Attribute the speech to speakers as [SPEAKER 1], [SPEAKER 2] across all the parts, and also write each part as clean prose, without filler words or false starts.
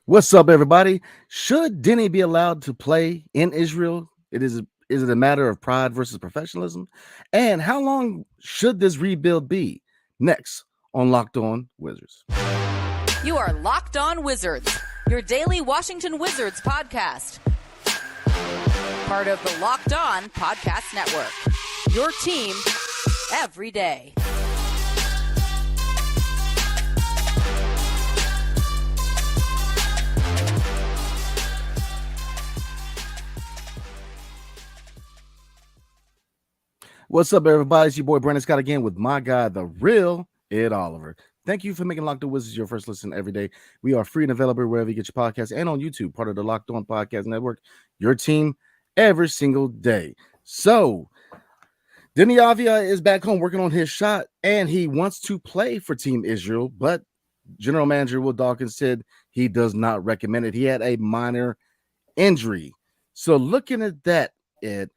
[SPEAKER 1] What's up, everybody? Should Deni be allowed to play in Israel? Is it a matter of pride versus professionalism? And how long should this rebuild be? Next on Locked On Wizards.
[SPEAKER 2] You are Locked On Wizards, your daily Washington Wizards podcast. Part of the Locked On Podcast Network. Your team every day.
[SPEAKER 1] What's up, everybody? It's your boy Brandon Scott again with my guy, the real Ed Oliver. Thank you for making Locked On Wizards your first listen every day. We are free and available wherever you get your podcasts and on YouTube, part of the Locked On Podcast Network. Your team every single day. So, Deni Avdija is back home working on his shot, and he wants to play for Team Israel, but General Manager Will Dawkins said he does not recommend it. He had a minor injury. So, looking at that, Ed,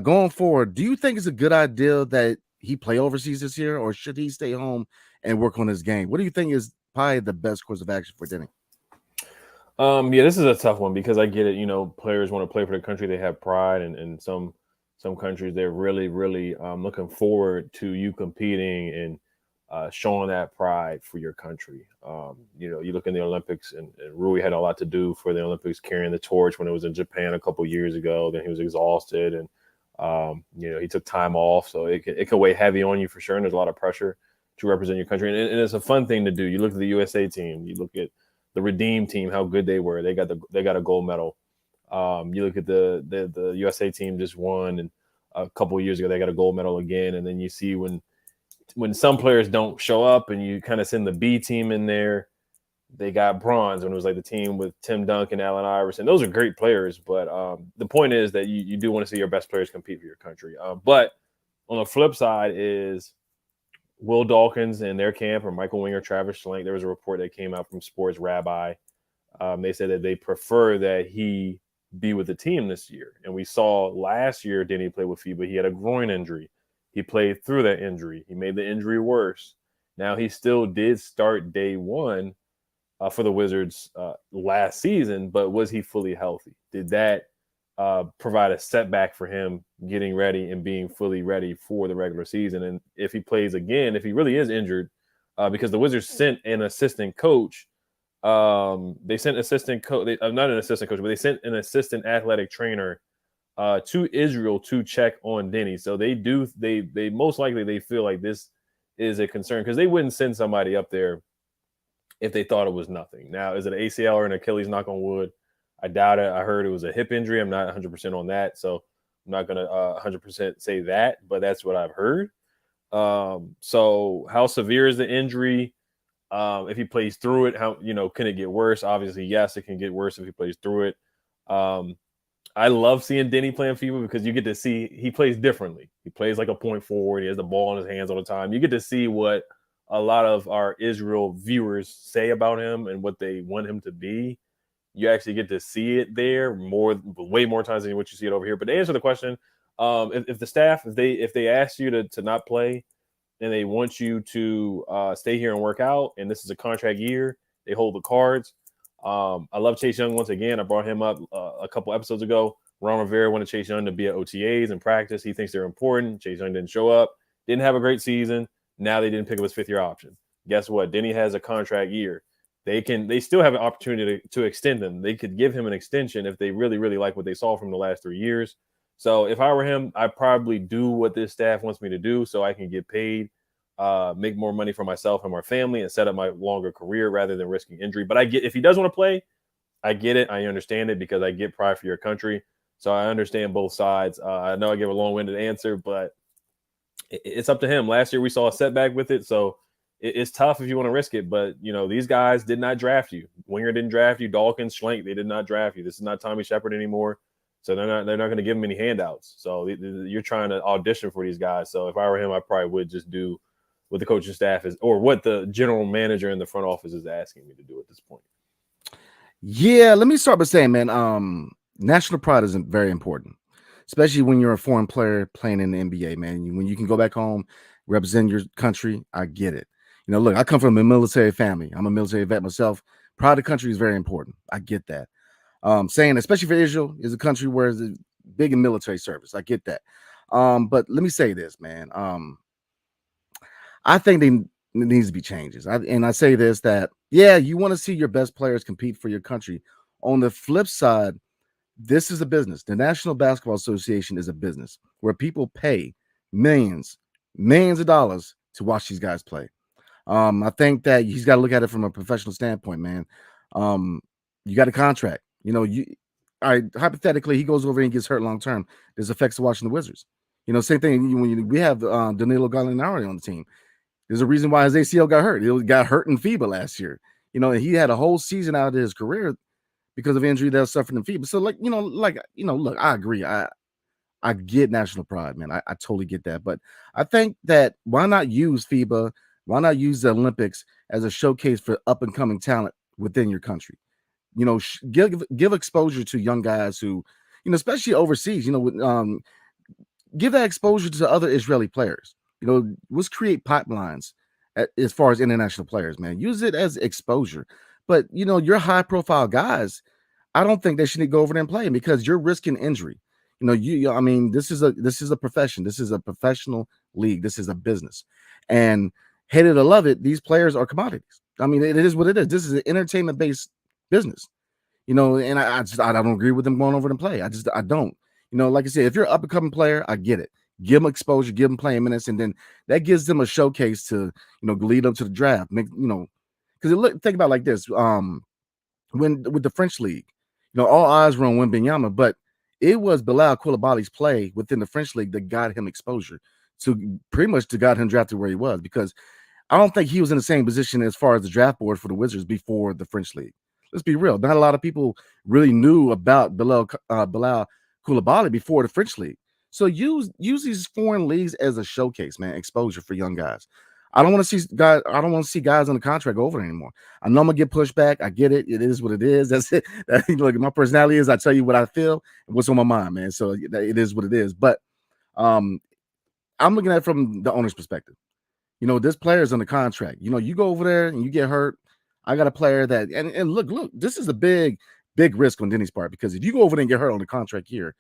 [SPEAKER 1] going forward, do you think it's a good idea that he play overseas this year, or should he stay home and work on his game? What do you think is probably the best course of action for Deni?
[SPEAKER 3] Yeah, this is a tough one because I get it. You know, players want to play for the country. They have pride, and some countries they're really looking forward to you competing and showing that pride for your country. You know, you look in the Olympics, and Rui had a lot to do for the Olympics, carrying the torch when it was in Japan a couple years ago. Then he was exhausted, and you know, he took time off, so it can weigh heavy on you for sure. And there's a lot of pressure to represent your country, and it's a fun thing to do. You look at the USA team, you look at the Redeem team, how good they were. They got a gold medal. You look at the USA team just won, and a couple of years ago they got a gold medal again. And then you see when some players don't show up, and you kind of send the B team in there, they got bronze when it was like the team with Tim Duncan, Allen Iverson. Those are great players, but the point is that you do want to see your best players compete for your country. But on the flip side is Will Dawkins and their camp, or Michael Winger, Travis Schlenk. There was a report that came out from Sports Rabbi. They said that they prefer that he be with the team this year. And we saw last year Deni play with FIBA. He had a groin injury. He played through that injury. He made the injury worse. Now, he still did start day one for the Wizards last season, but was he fully healthy? Did that provide a setback for him getting ready and being fully ready for the regular season? And if he plays again, if he really is injured, because the Wizards sent an assistant coach, they sent assistant coach, not an assistant coach, but they sent an assistant athletic trainer to Israel to check on Deni. So they most likely they feel like this is a concern, because they wouldn't send somebody up there if they thought it was nothing. Now, is it an ACL or an Achilles, knock on wood? I doubt it. I heard it was a hip injury. I'm not 100% on that, so I'm not going to 100% say that, but that's what I've heard. So how severe is the injury? If he plays through it, can it get worse? Obviously, yes, it can get worse if he plays through it. I love seeing Deni playing FIBA because you get to see he plays differently. He plays like a point forward. He has the ball in his hands all the time. You get to see what a lot of our Israel viewers say about him and what they want him to be. You actually get to see it there way more times than what you see it over here. But to answer the question, if the staff, if they ask you to not play and they want you to stay here and work out, and this is a contract year, they hold the cards. I love Chase Young once again. I brought him up a couple episodes ago. Ron Rivera wanted Chase Young to be at OTAs and practice. He thinks they're important. Chase Young didn't show up. Didn't have a great season. Now they didn't pick up his fifth-year option. Guess what? Deni has a contract year. They still have an opportunity to extend him. They could give him an extension if they really, really like what they saw from the last 3 years. So if I were him, I'd probably do what this staff wants me to do so I can get paid, make more money for myself and my family, and set up my longer career rather than risking injury. But if he does want to play, I get it. I understand it because I get pride for your country. So I understand both sides. I know I gave a long-winded answer, but it's up to him. Last year we saw a setback with it, so it's tough if you want to risk it. But these guys did not draft you. Winger didn't draft you. Dawkins, Schlenk, they did not draft you. This is not Tommy Shepard anymore, so they're not going to give him any handouts. So you're trying to audition for these guys. So if I were him, I probably would just do what the coaching staff is, or what the general manager in the front office is asking me to do at this point.
[SPEAKER 1] Yeah, let me start by saying, man, national pride is very important, especially when you're a foreign player playing in the NBA, man. When you can go back home, represent your country, I get it. Look, I come from a military family. I'm a military vet myself. Pride of the country is very important. I get that. Saying, especially for Israel, is a country where it's big in military service. I get that. But let me say this, man. I think there needs to be changes. I say this that, yeah, you want to see your best players compete for your country. On the flip side, this is a business. The National Basketball Association is a business where people pay millions of dollars to watch these guys play. I think that he's got to look at it from a professional standpoint, man. You got a contract. Hypothetically, he goes over and gets hurt long term. There's effects to watching the Wizards. Same thing when we have Danilo Gallinari on the team. There's a reason why his ACL got hurt. He got hurt in FIBA last year. He had a whole season out of his career because of injury that was suffered in FIBA. So, look, I agree. I get national pride, man. I totally get that. But I think that why not use FIBA? Why not use the Olympics as a showcase for up and coming talent within your country? Give exposure to young guys who, especially overseas. Give that exposure to other Israeli players. Let's create pipelines as far as international players, man. Use it as exposure. But your high profile guys, I don't think they should go over there and play because you're risking injury. This is a profession. This is a professional league. This is a business. And hate it or love it, these players are commodities. It is what it is. This is an entertainment based business. And I don't agree with them going over and play. I don't. Like I said, if you're an up and coming player, I get it. Give them exposure, give them playing minutes, and then that gives them a showcase to lead them to the draft. Because think about it like this: when with the French league, all eyes were on Wembanyama, but it was Bilal Koulibaly's play within the French league that got him exposure to pretty much to got him drafted where he was. Because I don't think he was in the same position as far as the draft board for the Wizards before the French league. Let's be real; not a lot of people really knew about Bilal Koulibaly before the French league. So use these foreign leagues as a showcase, man, exposure for young guys. I don't want to see guys on the contract over anymore. I know I'm gonna get pushed back. I get it. It is what it is. That's it. Look, my personality is I tell you what I feel and what's on my mind, man. So it is what it is. But I'm looking at it from the owner's perspective. This player is on the contract. You go over there and you get hurt. I got a player that and look, this is a big risk on Deni's part because if you go over there and get hurt on the contract here,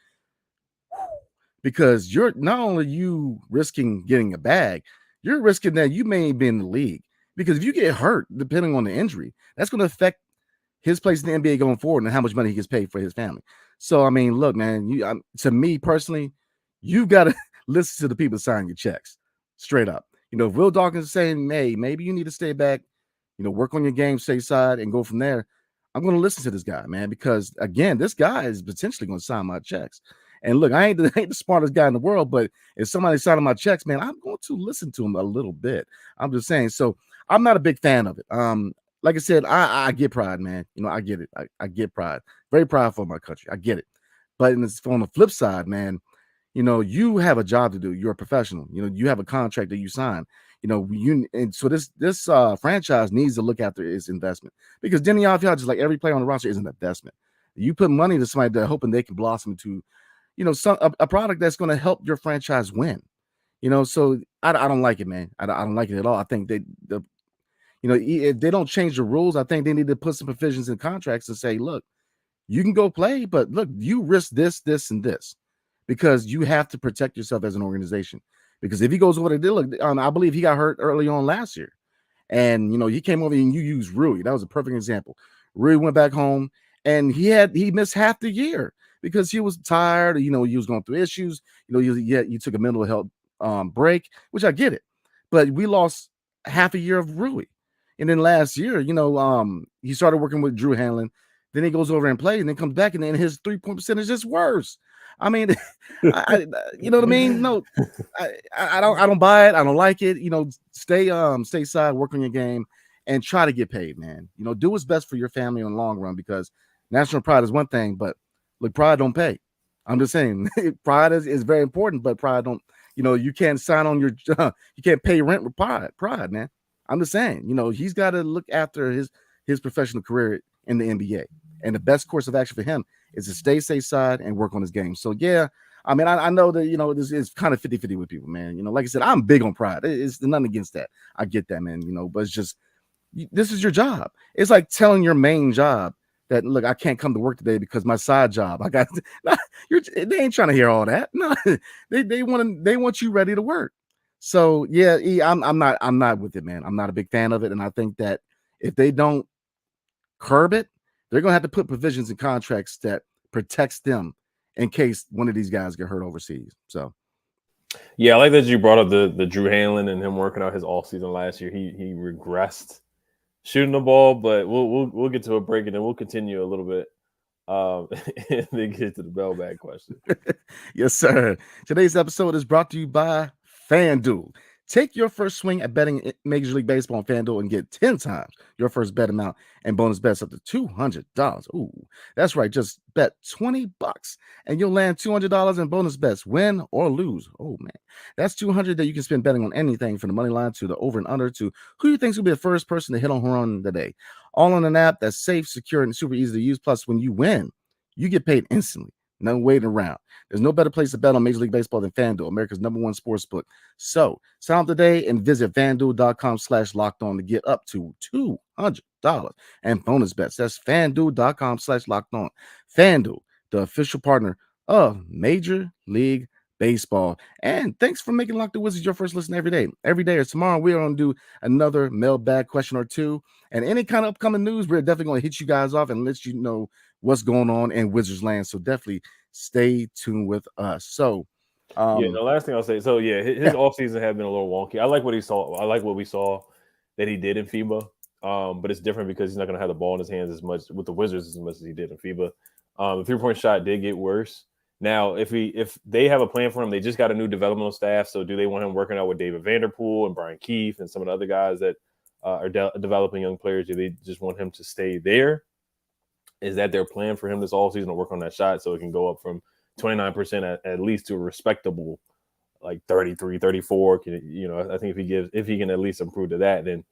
[SPEAKER 1] because you're not only you risking getting a bag, you're risking that you may be in the league. Because if you get hurt, depending on the injury, that's going to affect his place in the NBA going forward and how much money he gets paid for his family. So, look, man, to me personally, you've got to listen to the people signing your checks straight up. If Will Dawkins is saying, hey, maybe you need to stay back, work on your game, stateside, and go from there, I'm going to listen to this guy, man, because, again, this guy is potentially going to sign my checks. And look, I ain't the smartest guy in the world, but if somebody's signing my checks, man, I'm going to listen to him a little bit. I'm just saying. So I'm not a big fan of it. Like I said, I get pride, man. I get it. I get pride. Very prideful of my country. I get it. But on the flip side, man, you have a job to do. You're a professional. You have a contract that you sign. And so this franchise needs to look after its investment because Deni Avdija, just like every player on the roster, is an investment. You put money to somebody that hoping they can blossom into a product that's going to help your franchise win. So I don't like it, man. I don't like it at all. I think if they don't change the rules, I think they need to put some provisions in contracts and say, look, you can go play, but look, you risk this, and this, because you have to protect yourself as an organization. Because if he goes over there, look, I believe he got hurt early on last year, and he came over and you used Rui. That was a perfect example. Rui went back home and he missed half the year. Because he was tired, he was going through issues. You took a mental health break, which I get it. But we lost half a year of Rui. And then last year, he started working with Drew Hanlon. Then he goes over and plays and then comes back and then his 3-point percentage is worse. You know what I mean? No, I don't buy it. I don't like it. Stay stateside, work on your game and try to get paid, man. Do what's best for your family in the long run because national pride is one thing, but look, pride don't pay. I'm just saying pride is very important, but pride don't, you can't sign on your, you can't pay rent with pride, man. I'm just saying, he's got to look after his professional career in the NBA. And the best course of action for him is to stay stateside and work on his game. So, yeah, I know that, this is kind of 50-50 with people, man. Like I said, I'm big on pride. It's nothing against that. I get that, man, but it's just This is your job. It's like telling your main job that, look, I can't come to work today because my side job. I got. They ain't trying to hear all that. No, they want you ready to work. So yeah, I'm not with it, man. I'm not a big fan of it, and I think that if they don't curb it, they're gonna have to put provisions in contracts that protects them in case one of these guys get hurt overseas. So
[SPEAKER 3] yeah, I like that you brought up the Drew Hanlon and him working out his off season last year. He regressed shooting the ball, but we'll get to a break and then we'll continue a little bit. And then get to the mailbag question.
[SPEAKER 1] Yes, sir. Today's episode is brought to you by FanDuel. Take your first swing at betting Major League Baseball on FanDuel and get 10 times your first bet amount and bonus bets up to $200. Ooh, that's right. Just bet $20 and you'll land $200 in bonus bets, win or lose. Oh, man. That's $200 that you can spend betting on anything from the money line to the over and under to who you think will be the first person to hit on home run today. All on an app that's safe, secure, and super easy to use. Plus, when you win, you get paid instantly. No waiting around. There's no better place to bet on Major League Baseball than FanDuel, America's #1 sports book. So sign up today and visit FanDuel.com/lockedon to get up to $200 and bonus bets. That's FanDuel.com/lockedon. FanDuel, the official partner of Major League Baseball. And thanks for making Locked On Wizards your first listen every day. Every day or tomorrow, we're going to do another mailbag question or two. And any kind of upcoming news, we're definitely going to hit you guys off and let you know what's going on in Wizards land. So definitely stay tuned with us. So
[SPEAKER 3] the last thing I'll say, so yeah, his offseason had been a little wonky. I like what he saw. I like what we saw that he did in FIBA. But it's different because he's not going to have the ball in his hands as much with the Wizards as much as he did in FIBA. The 3-point shot did get worse. Now, if they have a plan for him, they just got a new developmental staff. So do they want him working out with David Vanderpool and Brian Keefe and some of the other guys that are developing young players? Do they just want him to stay there? Is that their plan for him this offseason to work on that shot so it can go up from 29% at least to a respectable like 33, 34? I think if he can at least improve to that, then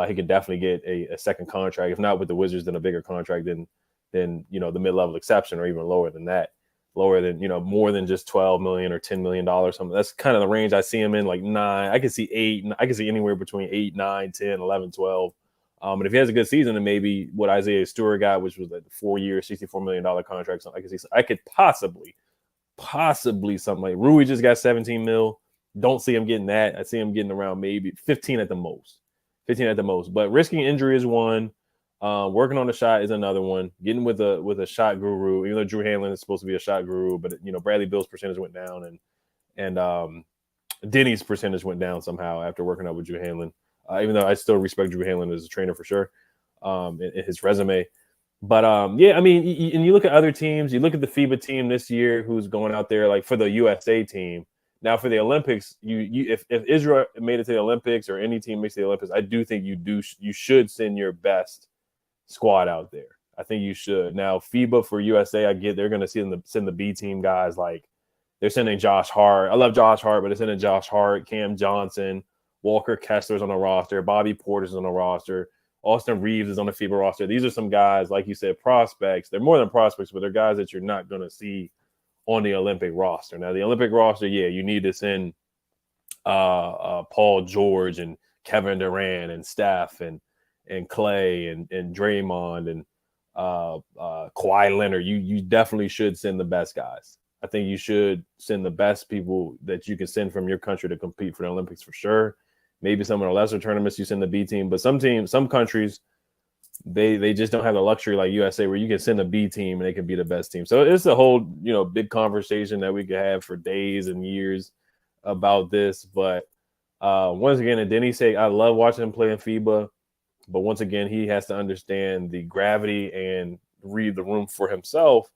[SPEAKER 3] he can definitely get a second contract. If not with the Wizards, then a bigger contract than the mid-level exception, or even lower than that. Lower than, more than just $12 million or $10 million. Something. That's kind of the range I see him in, like 9. I could see 8. I could see anywhere between 8, 9, 10, 11, 12. And if he has a good season, then maybe what Isaiah Stewart got, which was like 4-year, $64 million contract. So I could possibly something like Rui just got 17 mil. Don't see him getting that. I see him getting around maybe 15 at the most. But risking injury is one. Working on the shot is another one. Getting with a shot guru, even though Drew Hanlon is supposed to be a shot guru, but Bradley Beal's percentage went down, and Deni's percentage went down somehow after working out with Drew Hanlon. Even though I still respect Drew Hanlon as a trainer for sure, in his resume. But and you look at other teams. You look at the FIBA team this year, who's going out there like for the USA team. Now for the Olympics, if Israel made it to the Olympics or any team makes the Olympics, I do think you should send your best squad out there. I think you should. Now FIBA for USA, I get they're going to send the B team guys, like they're sending Josh Hart. I love Josh Hart, but they're sending Josh Hart, Cam Johnson, Walker Kessler's on the roster, Bobby Porter's on the roster, Austin Reeves is on the FIBA roster. These are some guys, like you said, prospects. They're more than prospects, but they're guys that you're not going to see on the Olympic roster. Now, the Olympic roster, yeah, you need to send Paul George and Kevin Durant and Steph and Clay and Draymond and Kawhi Leonard. You definitely should send the best guys. I think you should send the best people that you can send from your country to compete for the Olympics for sure. Maybe some of the lesser tournaments you send the B team, but some countries, they just don't have the luxury like USA where you can send a B team and they can be the best team. So it's a whole, big conversation that we could have for days and years about this. But once again, at Deni's sake, I love watching him play in FIBA, but once again, he has to understand the gravity and read the room for himself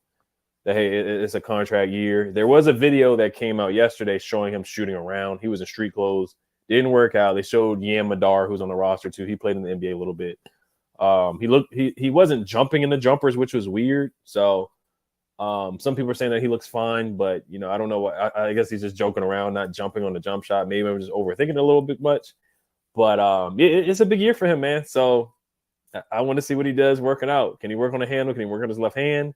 [SPEAKER 3] that, hey, it's a contract year. There was a video that came out yesterday showing him shooting around. He was in street clothes. Didn't work out. They showed Yam Madar, who's on the roster too. He played in the NBA a little bit. He wasn't jumping in the jumpers, which was weird. So some people are saying that he looks fine, but I don't know what. I guess he's just joking around, not jumping on the jump shot. Maybe I'm just overthinking it a little bit much. But it's a big year for him, man. So I want to see what he does working out. Can he work on the handle? Can he work on his left hand?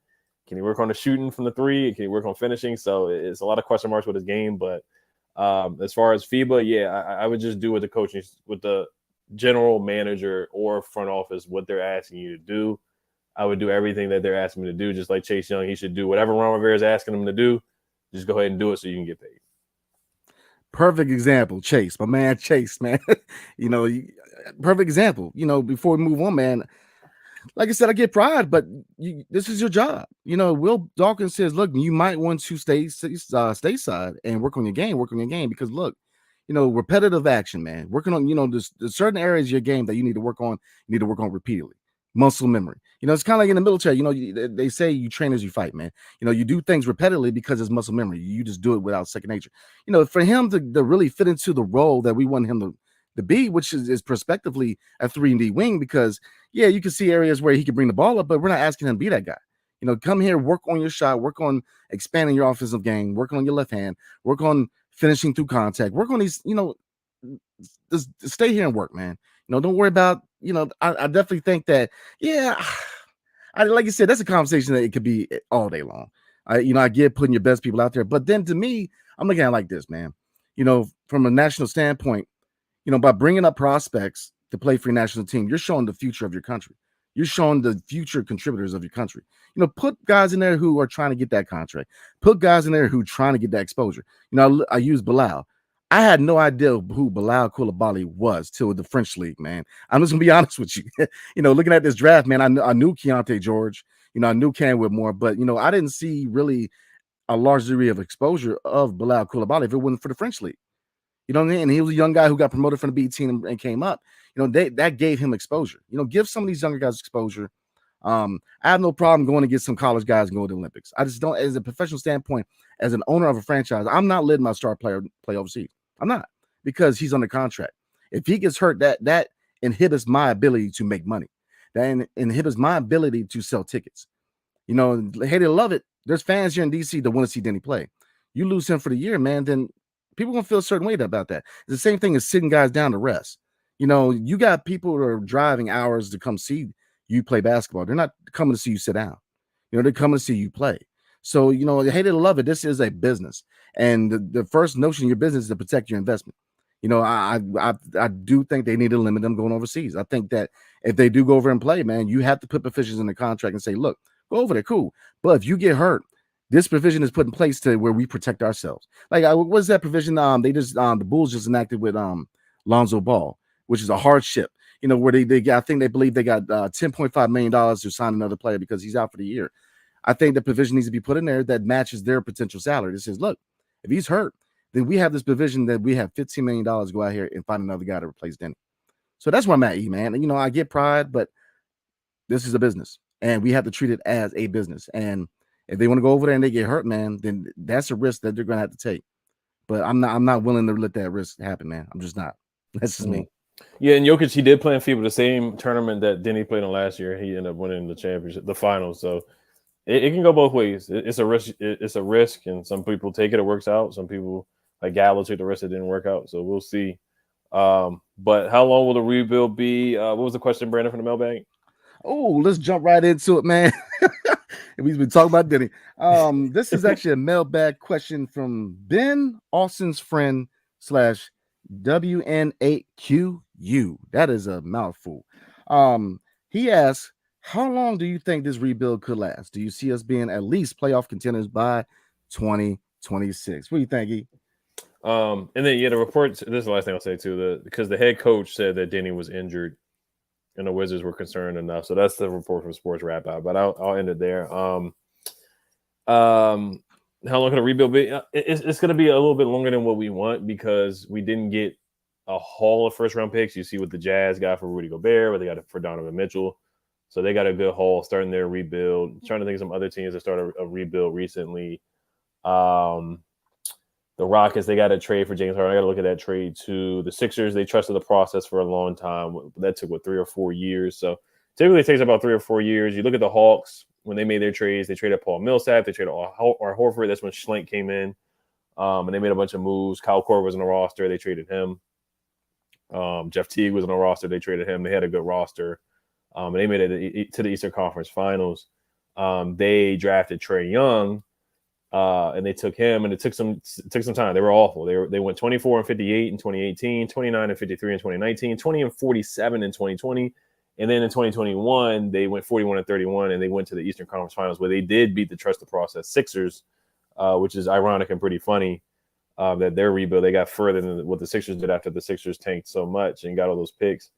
[SPEAKER 3] Can he work on the shooting from the three? Can he work on finishing? So it's a lot of question marks with his game, but. As far as FIBA, yeah, I would just do with the coaching, with the general manager or front office what they're asking you to do. I would do everything that they're asking me to do, just like Chase Young. He should do whatever Ron Rivera is asking him to do. Just go ahead and do it so you can get paid.
[SPEAKER 1] Perfect example, Chase, my man, Chase, man. Perfect example. Before we move on, man, like I said, I get pride, but this is your job. Will Dawkins says, look, you might want to stay stateside and work on your game, because look, repetitive action, man, working on, there's certain areas of your game that you need to work on. You need to work on repeatedly. Muscle memory. It's kind of like in the military, they say you train as you fight, man. You do things repetitively because it's muscle memory. You just do it without second nature. For him to really fit into the role that we want him to be, which is prospectively a 3-and-D wing, because yeah, you can see areas where he can bring the ball up, but we're not asking him to be that guy. Come here, work on your shot, work on expanding your offensive game, work on your left hand, work on finishing through contact, work on these, just stay here and work, man. Don't worry about, I definitely think that, yeah, like you said, that's a conversation that it could be all day long. I get putting your best people out there, but then to me, I'm looking at it like this, man. From a national standpoint, by bringing up prospects to play for your national team, you're showing the future of your country. You're showing the future contributors of your country. Put guys in there who are trying to get that contract. Put guys in there who are trying to get that exposure. I use Bilal. I had no idea who Bilal Coulibaly was till the French league, man. I'm just gonna be honest with you. Looking at this draft, man, I knew Keontae George. I knew Cam Whitmore, but I didn't see really a large degree of exposure of Bilal Coulibaly if it wasn't for the French league. You know what I mean? And he was a young guy who got promoted from the B team and came up. That gave him exposure. Give some of these younger guys exposure. I have no problem going to get some college guys and go to the Olympics. I just don't, as a professional standpoint, as an owner of a franchise, I'm not letting my star player play overseas. I'm not, because he's under contract. If he gets hurt, that inhibits my ability to make money. That inhibits my ability to sell tickets. Hate it or love it, there's fans here in DC that want to see Deni play. You lose him for the year, man, then people gonna feel a certain way about that. It's the same thing as sitting guys down to rest. You got people that are driving hours to come see you play basketball. They're not coming to see you sit down. They're coming to see you play. So, hate it or love it, this is a business. And the first notion of your business is to protect your investment. I do think they need to limit them going overseas. I think that if they do go over and play, man, you have to put provisions in the contract and say, look, go over there, cool. But if you get hurt, this provision is put in place to where we protect ourselves. Like, what's that provision? The Bulls just enacted with Lonzo Ball, which is a hardship. Where they got, I think they believe they got $10.5 million to sign another player because he's out for the year. I think the provision needs to be put in there that matches their potential salary. It says, look, if he's hurt, then we have this provision that we have $15 million to go out here and find another guy to replace Deni. So that's where I'm at, man. I get pride, but this is a business, and we have to treat it as a business. And if they want to go over there and they get hurt, man, then that's a risk that they're going to have to take. But I'm not willing to let that risk happen, man. I'm just not. That's just me.
[SPEAKER 3] Yeah, and Jokic, he did play in FIBA, the same tournament that Deni played in last year. He ended up winning the championship, the finals. So it can go both ways. It's a risk. It's a risk, and some people take it. It works out. Some people, like Gallo, took the risk. It didn't work out. So we'll see. But how long will the rebuild be? What was the question, Brandon, from the mailbag?
[SPEAKER 1] Oh, let's jump right into it, man. We've been talking about Deni. This is actually a mailbag question from Ben, Austin's friend / WN8QU. That is a mouthful. He asks, how long do you think this rebuild could last? Do you see us being at least playoff contenders by 2026? What do you think, E?
[SPEAKER 3] And then, the reports, this is the last thing I'll say too, because the head coach said that Deni was injured and the Wizards were concerned enough. So that's the report from Sports Wrap Out, but I'll end it there. How long can the rebuild be? It's going to be a little bit longer than what we want, because we didn't get a haul of first-round picks. You see what the Jazz got for Rudy Gobert, what they got for Donovan Mitchell. So they got a good haul starting their rebuild. I'm trying to think of some other teams that started a rebuild recently. The Rockets, they got a trade for James Harden. I got to look at that trade too. The Sixers, they trusted the process for a long time. That took, 3 or 4 years? So typically it takes about 3 or 4 years. You look at the Hawks, when they made their trades, they traded Paul Millsap, they traded R. Horford. That's when Schlenk came in, and they made a bunch of moves. Kyle Korver was on the roster. They traded him. Jeff Teague was on the roster. They traded him. They had a good roster. And they made it to the Eastern Conference Finals. They drafted Trae Young, and they took him, and it took some time. They were awful. They went 24-58 in 2018, 29-53 in 2019, 20-47 in 2020, and then in 2021 they went 41-31, and they went to the Eastern Conference Finals where they did beat the trust the process Sixers, which is ironic and pretty funny that their rebuild they got further than what the Sixers did after the Sixers tanked so much and got all those picks.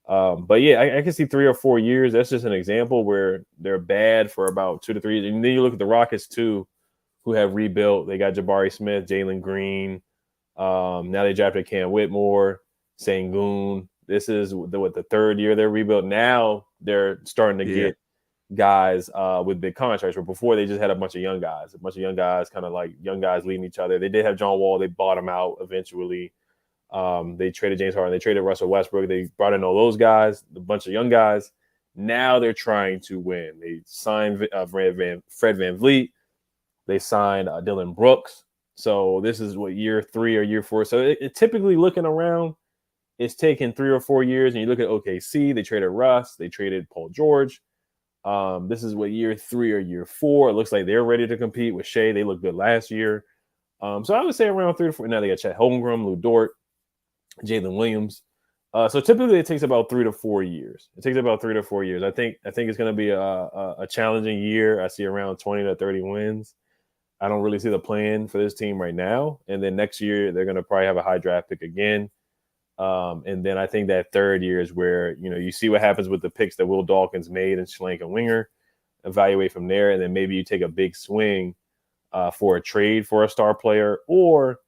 [SPEAKER 3] But yeah, I can see 3 or 4 years. That's just an example where they're bad for about 2 to 3 years. And then you look at the Rockets too, who have rebuilt. They got Jabari Smith, Jalen Green. Now they drafted Cam Whitmore, Sengun. This is the third year they're rebuilt. Now they're starting to get guys with big contracts, where before they just had a bunch of young guys, kind of like young guys leading each other. They did have John Wall. They bought him out eventually. They traded James Harden. They traded Russell Westbrook. They brought in all those guys, a bunch of young guys. Now they're trying to win. They signed Fred VanVleet. They signed Dylan Brooks. So this is what, year 3 or year 4. So it typically, looking around, it's taken 3 or 4 years. And you look at OKC, they traded Russ. They traded Paul George. This is what, year 3 or year 4. It looks like they're ready to compete with Shea. They looked good last year. So I would say around 3 to 4. Now they got Chet Holmgren, Lou Dort, Jalen Williams. So typically it takes about 3 to 4 years. I think it's going to be a challenging year. I see around 20 to 30 wins. I don't really see the plan for this team right now. And then next year they're going to probably have a high draft pick again. And then I think that third year is where, you see what happens with the picks that Will Dawkins made and Schlenk and Winger, evaluate from there. And then maybe you take a big swing for a trade for a star player, or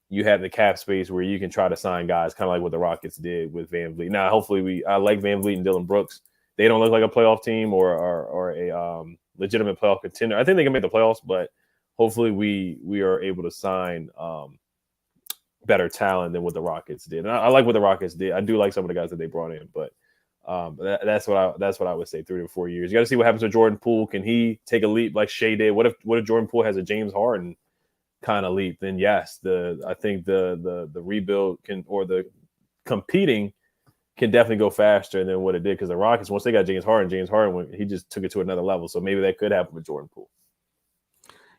[SPEAKER 3] you have the cap space where you can try to sign guys, kind of like what the Rockets did with VanVleet. Now, hopefully I like VanVleet and Dylan Brooks. They don't look like a playoff team or a legitimate playoff contender. I think they can make the playoffs, but hopefully we are able to sign better talent than what the Rockets did. And I like what the Rockets did. I do like some of the guys that they brought in, but that's what I would say, 3 to 4 years. You got to see what happens with Jordan Poole. Can he take a leap like Shea did? What if Jordan Poole has a James Harden kind of leap? Then yes, I think the rebuild the competing can definitely go faster than what it did, because the Rockets, once they got James Harden, he just took it to another level. So maybe that could happen with Jordan Poole.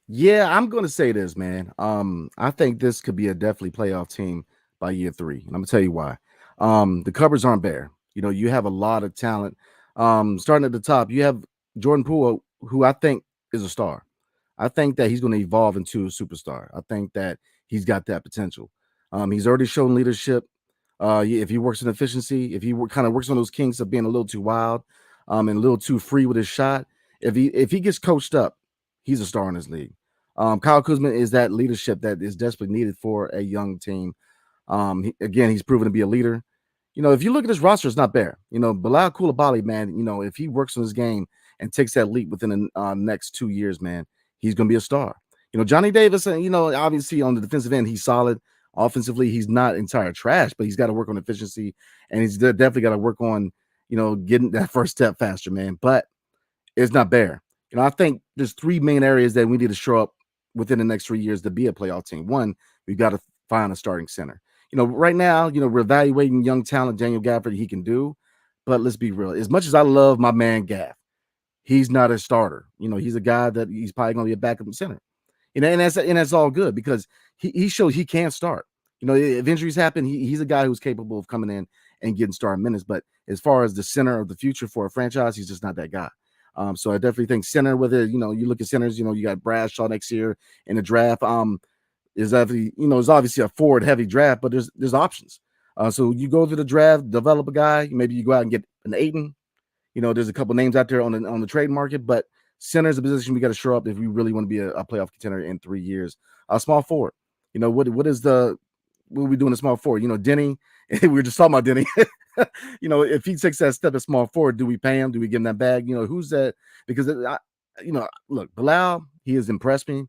[SPEAKER 1] Yeah, I'm going to say this, man. I think this could be a definitely playoff team by year 3. And I'm going to tell you why. The cupboards aren't bare. You have a lot of talent. Starting at the top, you have Jordan Poole, who I think is a star. I think that he's going to evolve into a superstar. I think that he's got that potential. He's already shown leadership. If he works in efficiency, if he kind of works on those kinks of being a little too wild and a little too free with his shot, if he gets coached up, he's a star in this league. Kyle Kuzma is that leadership that is desperately needed for a young team. He's proven to be a leader. If you look at his roster, it's not bare. Bilal Coulibaly, man, if he works on his game and takes that leap within the next 2 years, man, he's going to be a star. Johnny Davis, obviously on the defensive end, he's solid. Offensively, he's not entire trash, but he's got to work on efficiency, and he's definitely got to work on, getting that first step faster, man. But it's not bare. I think there's 3 main areas that we need to show up within the next 3 years to be a playoff team. One, we've got to find a starting center. Right now, we're evaluating young talent, Daniel Gafford, he can do, but let's be real. As much as I love my man Gaff, he's not a starter. He's a guy that he's probably going to be a backup center. And that's all good, because he showed he can start. If injuries happen, he's a guy who's capable of coming in and getting starting minutes. But as far as the center of the future for a franchise, he's just not that guy. So I definitely think center, whether, you look at centers, you got Bradshaw next year in the draft. Is obviously a forward heavy draft, but there's options. So you go to the draft, develop a guy, maybe you go out and get an Ayton. There's a couple names out there on the trade market, but center is a position we got to show up if we really want to be a playoff contender in 3 years. Small forward, what are we doing a small forward? Deni, we were just talking about Deni. If he takes that step at small forward, do we pay him? Do we give him that bag? Who's that? Because look, Bilal, he has impressed me,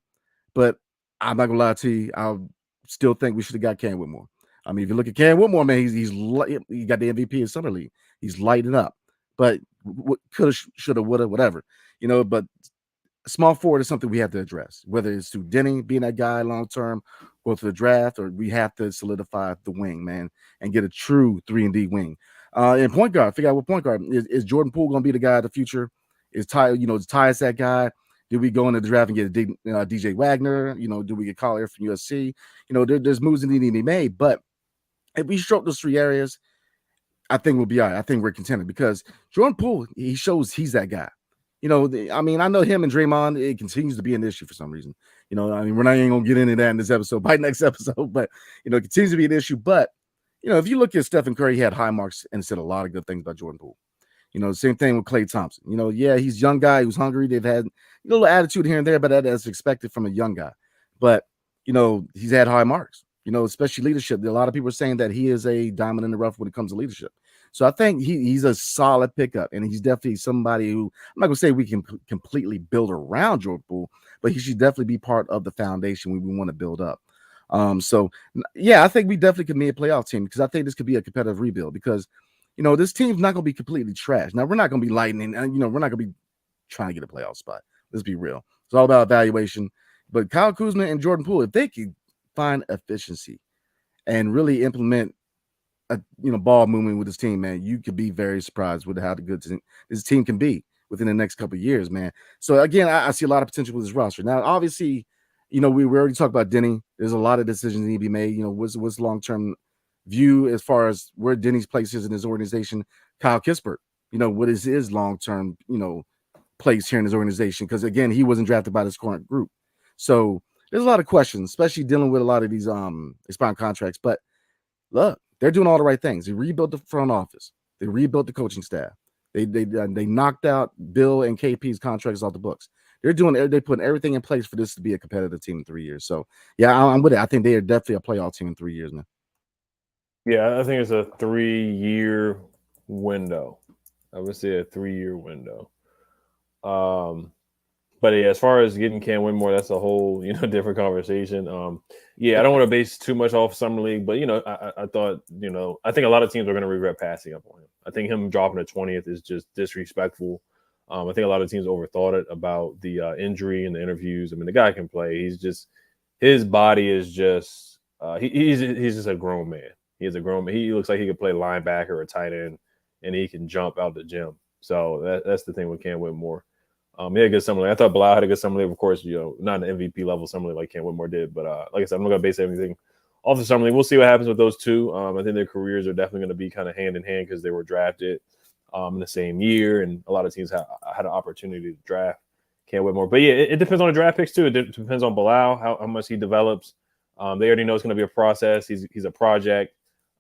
[SPEAKER 1] but I'm not gonna lie to you, I still think we should have got Cam Whitmore. I mean, if you look at Cam Whitmore, man, he got the MVP in Summer League. He's lighting up, but coulda, shoulda, woulda, whatever. But small forward is something we have to address, whether it's through Deni being that guy long term, or through the draft, or we have to solidify the wing, man, and get a true 3-and-D wing. And point guard, figure out what point guard is Jordan Poole going to be the guy of the future? Is Tyus that guy? Do we go into the draft and get a DJ Wagner? Do we get Collier from USC? There's moves that need to be made. But if we stroke those 3 areas, I think we'll be all right. I think we're contented because Jordan Poole, he shows he's that guy. I know him and Draymond, it continues to be an issue for some reason. We're not even going to get into that in this episode, by next episode, but, it continues to be an issue. But, if you look at Stephen Curry, he had high marks and said a lot of good things about Jordan Poole. Same thing with Klay Thompson. He's a young guy. He was hungry. They've had a little attitude here and there, but that's expected from a young guy. But, he's had high marks, especially leadership. A lot of people are saying that he is a diamond in the rough when it comes to leadership. So I think he's a solid pickup, and he's definitely somebody who I'm not going to say we can completely build around Jordan Poole, but he should definitely be part of the foundation we want to build up. So, I think we definitely could be a playoff team because I think this could be a competitive rebuild because, this team's not going to be completely trash. Now, we're not going to be lightning, and, we're not going to be trying to get a playoff spot. Let's be real. It's all about evaluation. But Kyle Kuzma and Jordan Poole, if they could find efficiency and really implement ball movement with this team, man, you could be very surprised with how good this team can be within the next couple of years, man. So again, I see a lot of potential with this roster. Now, obviously, we already talked about Deni. There's a lot of decisions that need to be made. What's long-term view as far as where Denny's place is in his organization? Kyle Kispert, what is his long-term, place here in his organization? Because again, he wasn't drafted by this current group. So there's a lot of questions, especially dealing with a lot of these expiring contracts. But look, they're doing all the right things. They rebuilt the front office. They rebuilt the coaching staff. They knocked out Bill and KP's contracts off the books. They're putting everything in place for this to be a competitive team in 3 years. So I'm with it. I think they are definitely a playoff team in 3 years now.
[SPEAKER 3] Yeah, I think it's a 3-year window. I would say a 3-year window. But yeah, as far as getting Cam Whitmore, that's a whole different conversation. I don't want to base too much off Summer League, but I thought I think a lot of teams are going to regret passing up on him. I think him dropping the 20th is just disrespectful. I think a lot of teams overthought it about the injury and the interviews. I mean, the guy can play. He's just his body is just he's just a grown man. He is a grown man. He looks like he could play linebacker or tight end, and he can jump out the gym. So that's the thing with Cam Whitmore. He had a good summer league. I thought Bilal had a good summer league. Of course, not an MVP level summer league like Cam Whitmore did. But like I said, I'm not going to base everything off the summer league. We'll see what happens with those two. I think their careers are definitely going to be kind of hand in hand because they were drafted in the same year, and a lot of teams had an opportunity to draft Cam Whitmore. But yeah, it depends on the draft picks too. It depends on Bilal, how much he develops. They already know it's going to be a process. He's a project.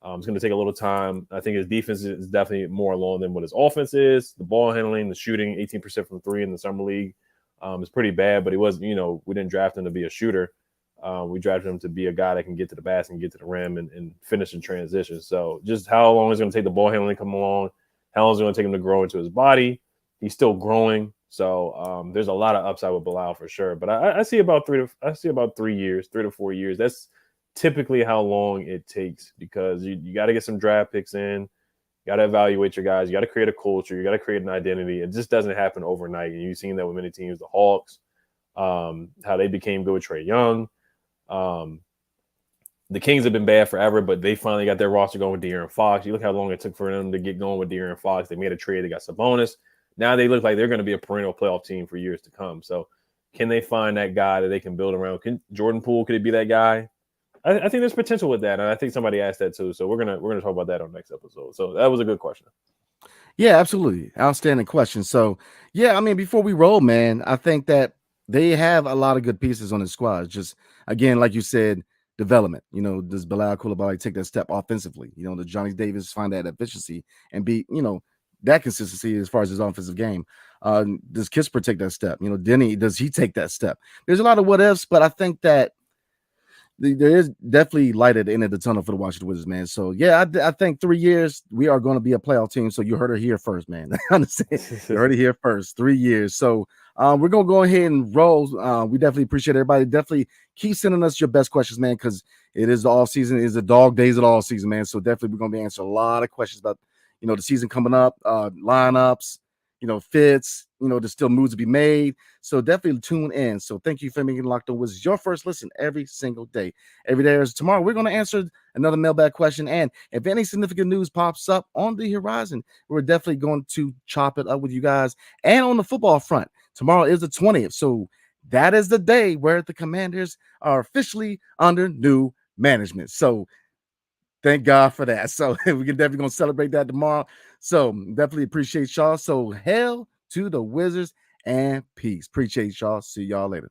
[SPEAKER 3] It's going to take a little time. I think his defense is definitely more along than what his offense is. The ball handling, the shooting, 18% from 3 in the summer league is pretty bad. But he wasn't, we didn't draft him to be a shooter. We drafted him to be a guy that can get to the basket and get to the rim and finish in transition. So just how long is it going to take the ball handling to come along? How long is it going to take him to grow into his body? He's still growing. So there's a lot of upside with Bilal for sure. But I see about 3 years, 3 to 4 years. That's typically how long it takes because you got to get some draft picks in, you got to evaluate your guys, you got to create a culture, you got to create an identity. It just doesn't happen overnight. And you've seen that with many teams, the Hawks, how they became good with Trae Young. The Kings have been bad forever, but they finally got their roster going with De'Aaron Fox. You look how long it took for them to get going with De'Aaron Fox. They made a trade, they got Sabonis. Now they look like they're going to be a perennial playoff team for years to come. So can they find that guy that they can build around? Can Jordan Poole, could it be that guy? I think there's potential with that, and I think somebody asked that too. So we're gonna talk about that on the next episode. So that was a good question.
[SPEAKER 1] Yeah, absolutely, outstanding question. So yeah, I mean, before we roll, man, I think that they have a lot of good pieces on the squad. Just again, like you said, development. Does Bilal Coulibaly take that step offensively? Does Johnny Davis find that efficiency and be that consistency as far as his offensive game? Does Kispert take that step? Deni, does he take that step? There's a lot of what ifs, but I think that there is definitely light at the end of the tunnel for the Washington Wizards, man. So yeah, I think 3 years we are going to be a playoff team. So you heard it here first, man. Understand? You heard it here first. 3 years. So we're gonna go ahead and roll. We definitely appreciate everybody. Definitely keep sending us your best questions, man, because it is the off season. It is the dog days of the off season, man. So definitely we're gonna be answering a lot of questions about the season coming up, lineups, fits, there's still moves to be made. So definitely tune in. So thank you for making Locked On Wizards your first listen every single day. Every day is tomorrow. We're going to answer another mailbag question. And if any significant news pops up on the horizon, we're definitely going to chop it up with you guys. And on the football front, Tomorrow is the 20th. So that is the day where the Commanders are officially under new management. So thank God for that. So we can definitely gonna celebrate that tomorrow. So definitely appreciate y'all. So hail to the Wizards and peace. Appreciate y'all. See y'all later.